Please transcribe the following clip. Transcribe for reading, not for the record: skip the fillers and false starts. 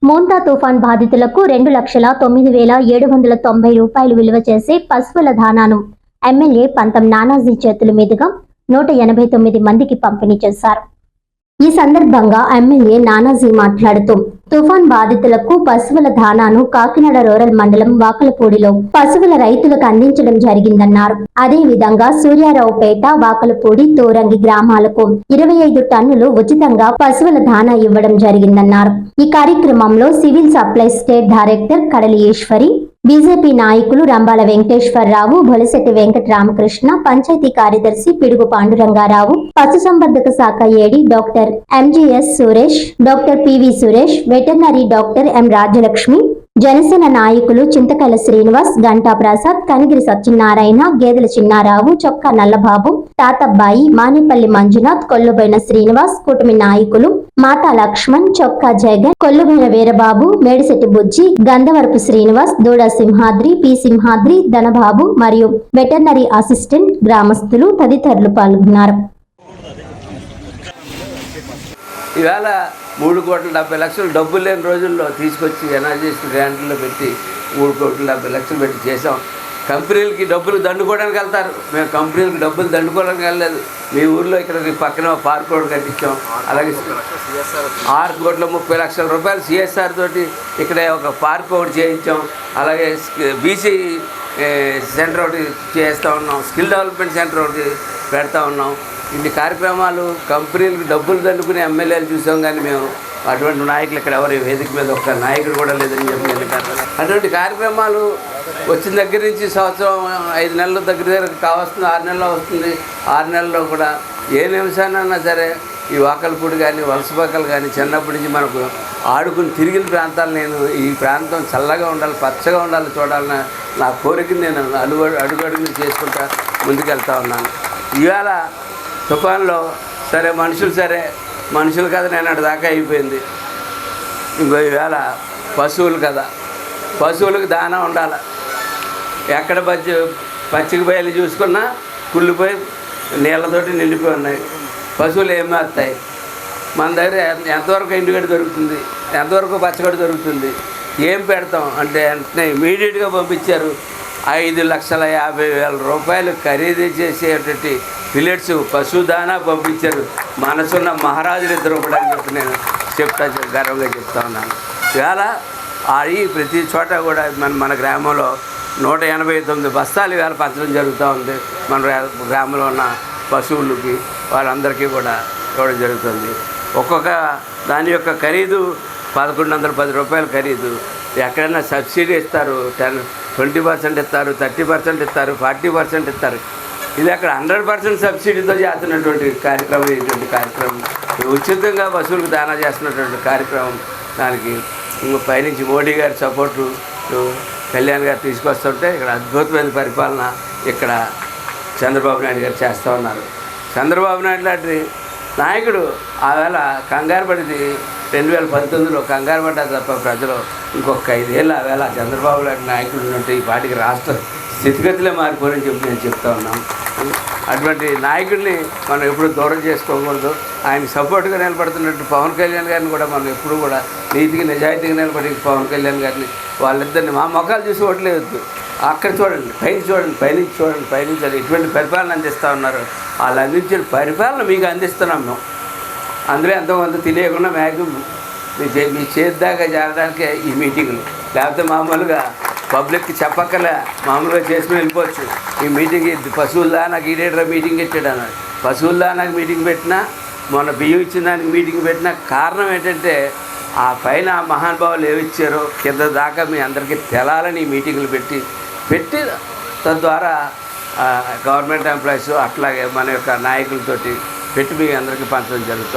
మోంతా తుఫాన్ బాధితులకు 2,09,790 రూపాయలు విలువ చేసే పశువుల దానాను ఎమ్మెల్యే పంతం నానాజీ చేతుల మీదుగా 189 మందికి పంపిణీ చేశారు. ఈ సందర్భంగా ఎమ్మెల్యే నానాజీ మాట్లాడుతూ తుఫాన్ బాధితులకు పశువుల దానాను కాకినాడ రూరల్ మండలం వాకలపూడిలో పశువుల రైతులకు అందించడం జరిగిందన్నారు. అదే విధంగా సూర్యారావుపేట, వాకలపూడి, తోరంగి గ్రామాలకు 25 టన్నులు ఉచితంగా పశువుల దానా ఇవ్వడం జరిగిందన్నారు. ఈ కార్యక్రమంలో సివిల్ సప్లైస్ స్టేట్ డైరెక్టర్ కడలి ఈశ్వరి, బీజేపీ నాయకులు రంబాల వెంకటేశ్వరరావు, బొలిశెట్టి వెంకట రామకృష్ణ, పంచాయతీ కార్యదర్శి పిడుగు పాండురంగారావు, పశుసంవర్ధక శాఖ AD doctor MGS Suresh, doctor PV Suresh, veterinary doctor M Rajyalakshmi, Janasena నాయకులు చింతకల శ్రీనివాస్, గంటా ప్రసాద్, కనిగిరి సత్యనారాయణ, గేదెల చిన్నారావు, చొక్కా నల్లబాబు, తాతబ్బాయి, మానేపల్లి మంజునాథ్, కొల్లుబైన శ్రీనివాస్, కూటమి నాయకులు మాటా లక్ష్మణ్, చొక్కా జగన్, కొల్లుబైన వీరబాబు, మేడిశెట్టి బుజ్జి, గంధవరపు శ్రీనివాస్, దూడ సింహాద్రి, పి సింహాద్రి, ధనబాబు మరియు వెటర్నరీ అసిస్టెంట్, గ్రామస్తులు తదితరులు పాల్గొన్నారు. ఇవాళ 3,70,00,000 డబ్బులు లేని రోజుల్లో తీసుకొచ్చి ఎనర్జీస్ గ్రాంట్లో పెట్టి 3,70,00,000 పెట్టి చేసాం. కంపెనీలకి డబ్బులు దండుకోవడానికి వెళ్తారు, మేము కంపెనీలకు డబ్బులు దండుకోవడానికి వెళ్ళలేదు. మీ ఊర్లో ఇక్కడ పక్కన పార్క్ రోడ్ కట్టించాం. అలాగే 6,30,00,000 రూపాయలు సిఎస్ఆర్ తోటి ఇక్కడ ఒక పార్క్ ఒకటి చేయించాం. అలాగే బీసీ సెంటర్ ఒకటి చేస్తూ ఉన్నాం, స్కిల్ డెవలప్మెంట్ సెంటర్ ఒకటి పెడతా ఉన్నాం. ఇన్ని కార్యక్రమాలు కంపెనీలకు డబ్బులు దండుకునే ఎమ్మెల్యేలు చూసాం, కానీ మేము అటువంటి నాయకులు ఇక్కడ ఎవరు వేదిక మీద ఒక్క నాయకుడు కూడా లేదని చెప్పి అటువంటి కార్యక్రమాలు వచ్చిన దగ్గర నుంచి సంవత్సరం 5 నెలల దగ్గర కావస్తుంది, 6 నెలల్లో వస్తుంది. 6 నెలల్లో కూడా ఏ నిమిషానన్నా సరే ఈ వాకలపూడి కానీ వలసపక్కలు కానీ చిన్నప్పటి నుంచి మనకు ఆడుకుని తిరిగిన ప్రాంతాలు నేను ఈ ప్రాంతం చల్లగా ఉండాలి, పచ్చగా ఉండాలి చూడాలని నా కోరికని నేను అడుగు చేసుకుంటా ముందుకెళ్తా ఉన్నాను. ఇవాళ తుఫాన్లో సరే మనుషులు కదా నేను దాకా అయిపోయింది. ఇంకో ఈవేళ పశువులు కదా, పశువులకు దానా ఉండాలి. ఎక్కడ పచ్చిక బయలు చూసుకున్నా కుళ్ళిపోయి నీళ్ళతోటి నిండిపోయి ఉన్నాయి. పశువులు ఏమి వస్తాయి? మన దగ్గర ఎంతవరకు ఎండుగడ్డి దొరుకుతుంది, ఎంతవరకు పచ్చగడ్డి దొరుకుతుంది, ఏం పెడతాం అంటే వెంటనే ఇమీడియట్గా పంపించారు. 5,50,000 రూపాయలు ఖరీదు చేసేటటువంటి పిల్లెట్స్ పశు దానా పంపించారు. మనసున్న మహారాజులు ఇద్దరు కూడా అని చెప్పి నేను గర్వంగా చెప్తా ఉన్నాను. ఇవాళ ప్రతి చోట కూడా మన గ్రామంలో 189 బస్తాలు ఇవాళ పంచడం జరుగుతూ ఉంది. మన గ్రామంలో ఉన్న పశువులకి వాళ్ళందరికీ కూడా ఇవ్వడం జరుగుతుంది. ఒక్కొక్క దాని యొక్క ఖరీదు 1,110 రూపాయలు ఖరీదు. ఎక్కడైనా సబ్సిడీ ఇస్తారు, 20% ఇస్తారు, 30% ఇస్తారు, 40% ఇస్తారు. ఇది అక్కడ 100% సబ్సిడీతో చేస్తున్నటువంటి కార్యక్రమం. ఇటువంటి కార్యక్రమం ఉచితంగా పశువులకు దానా చేస్తున్నటువంటి కార్యక్రమం. దానికి పైనుంచి మోడీ గారి సపోర్టు, కళ్యాణ్ గారు తీసుకొస్తుంటే ఇక్కడ అద్భుతమైన పరిపాలన ఇక్కడ చంద్రబాబు నాయుడు గారు చేస్తూ ఉన్నారు. చంద్రబాబు నాయుడు లాంటి నాయకుడు ఆవేళ కంగారు పడింది. 2019లో కంగారు పడ్డారు తప్ప ప్రజలు ఇంకొక 5 ఏళ్ళు ఆవేళ చంద్రబాబు లాంటి నాయకుడు ఉన్నట్టు ఈ పార్టీకి రాష్ట్ర స్థితిగతులే మారిపోరని చెప్పి నేను చెప్తా ఉన్నాను. అటువంటి నాయకుడిని మనం ఎప్పుడు దూరం చేసుకోకూడదు. ఆయన సపోర్ట్గా నిలబడుతున్నట్టు పవన్ కళ్యాణ్ గారిని కూడా మనం ఎప్పుడు కూడా నీతికి నిజాయితీగా నిలబడి పవన్ కళ్యాణ్ గారిని వాళ్ళిద్దరిని మా మొఖాలు చూసి ఓట్లేదు. అక్కడ చూడండి, పైనుంచి చూడండి ఎటువంటి పరిపాలన అందిస్తూ ఉన్నారు. వాళ్ళు అందించిన పరిపాలన మీకు అందిస్తున్నాం మేము. అందులో ఎంతోమంది తెలియకుండా మ్యాక్సిమం మీ చేద్దాకా చేరడానికే ఈ మీటింగులు. లేకపోతే మామూలుగా పబ్లిక్కి చెప్పక్కలే మామూలుగా చేసుకుని వెళ్ళిపోవచ్చు. ఈ మీటింగ్ పశువుల్లా నాకు ఈడేటరా మీటింగ్ పెట్టాడు అన్నాడు. పశువుల్లా నాకు మీటింగ్ పెట్టినా, మొన్న బియ్యం ఇచ్చిన దానికి మీటింగ్ పెట్టినా కారణం ఏంటంటే ఆ పైన ఆ మహానుభావులు ఏమిచ్చారో కింద దాకా మీ అందరికీ తెలాలని ఈ మీటింగులు పెట్టి తద్వారా గవర్నమెంట్ ఎంప్లాయీస్ అట్లాగే మన యొక్క నాయకులతోటి పెట్టి మీ అందరికీ పంచడం జరుగుతుంది.